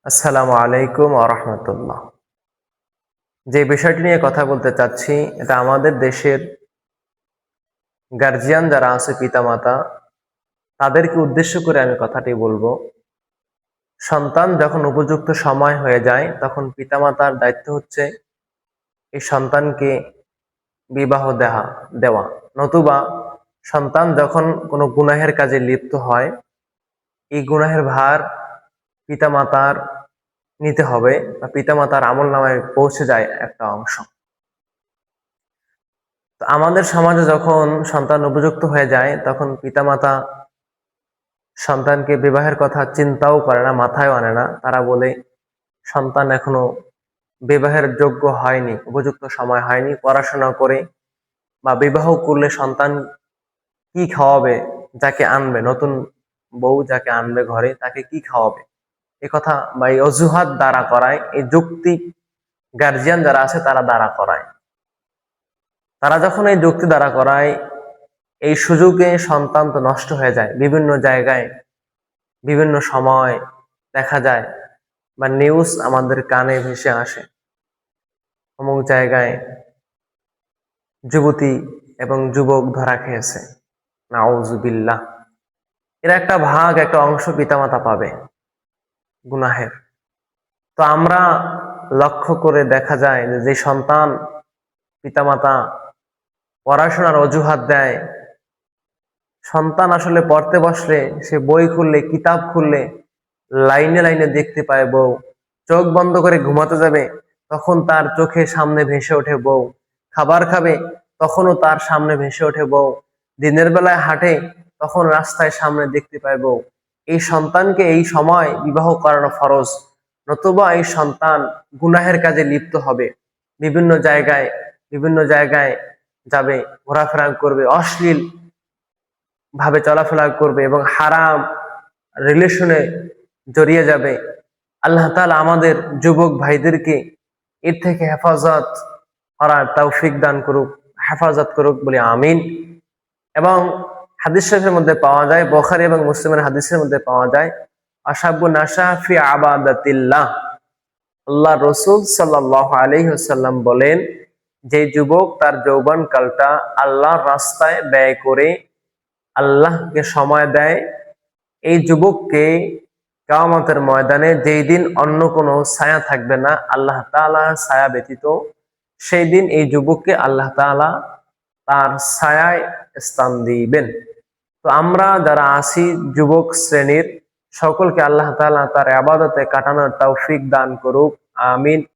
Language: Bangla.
আসসালামু আলাইকুম ওয়া রাহমাতুল্লাহ। যে বিষয়টি নিয়ে কথা বলতে চাচ্ছি, এটা আমাদের দেশের গার্জিয়ান যারা আছে, পিতামাতা, তাদেরকে উদ্দেশ্য করে আমি কথাটি বলবো। সন্তান যখন উপযুক্ত সময় হয়ে যায়, তখন পিতামাতার দায়িত্ব হচ্ছে এই সন্তানকে বিবাহ দেওয়া। নতুবা সন্তান যখন কোনো গুনাহের কাজে লিপ্ত হয়, এই গুনাহের ভার পিতামাতার নিতে হবে, বা পিতামাতার আমলনামায় পৌঁছে যায় একটা অংশ। তো আমাদের সমাজে যখন সন্তান উপযুক্ত হয়ে যায়, তখন পিতামাতা সন্তানকে বিবাহের কথা চিন্তাও করে না, মাথায় আনে না। তারা বলে সন্তান এখনো বিবাহের যোগ্য হয়নি, উপযুক্ত সময় হয়নি, পড়াশোনা করে বা বিবাহ করলে সন্তান কি খাওয়াবে, যাকে আনবে, নতুন বউ যাকে আনবে ঘরে, তাকে কি খাওয়াবে, এ কথা বা এই অজুহাত দ্বারা করায়, এই যুক্তি গার্জিয়ান যারা আছে তারা দ্বারা করায়। তারা যখন এই যুক্তি দ্বারা করায়, এই সুযোগে সন্তান তো নষ্ট হয়ে যায়। বিভিন্ন জায়গায় বিভিন্ন সময় দেখা যায়, বা নিউজ আমাদের কানে ভেসে আসে, অমুক জায়গায় যুবতী এবং যুবক ধরা খেয়েছে, নাউজুবিল্লাহ। এর একটা ভাগ, একটা অংশ পিতামাতা পাবে গুনাহের। তো আমরা লক্ষ্য করে দেখা যায় যে সন্তান পিতামাতা পড়াশোনার অজুহাত দেয়, সন্তান আসলে পড়তে বসলে, সে বই খুললে, কিতাব খুললে লাইনে লাইনে দেখতে পায় বউ। চোখ বন্ধ করে ঘুমাতে যাবে, তখন তার চোখের সামনে ভেসে ওঠে বউ। খাবার খাবে, তখনও তার সামনে ভেসে ওঠে বউ। দিনের বেলায় হাঁটে, তখন রাস্তায় সামনে দেখতে পায় বউ। এই সন্তানকে এই সময় বিবাহ করানো ফরজ, নতুবা এই সন্তান গুনাহের কাজে লিপ্ত হবে। বিভিন্ন জায়গায় যাবে, ঘোরাফেরা করবে, অশ্লীল ভাবে চলাফেরা করবে এবং হারাম রিলেশনে জড়িয়ে যাবে। আল্লাহ তাআলা আমাদের যুবক ভাইদেরকে এর থেকে হেফাজত করার তৌফিক দান করুক, হেফাজত করুক বলে আমিন। এবং হাদিস শরীফের মধ্যে পাওয়া যায়, বুখারী এবং মুসলিমের হাদিসের মধ্যে পাওয়া যায়, আশাবু নাশা ফি আবাদাতিল্লাহ, আল্লাহ রসুল সাল্লাল্লাহু আলাইহি ওয়াসাল্লাম বলেন, যে যুবক তার যৌবন কালটা আল্লাহর রাস্তায় ব্যয় করে আল্লাহকে সময় দেয়, এই যুবককে কিয়ামতের ময়দানে, যেই দিন অন্য কোনো ছায়া থাকবে না আল্লাহ তাআলার ছায়া ব্যতীত, সেই দিন এই যুবককে আল্লাহ তাআলা তার ছায়ায় স্থান দিবেন। তো আমরা যারা আছি যুবক শ্রেণীর, সকলকে আল্লাহ তাআলা তার ইবাদতে কাটানোর তৌফিক দান করুক, আমিন।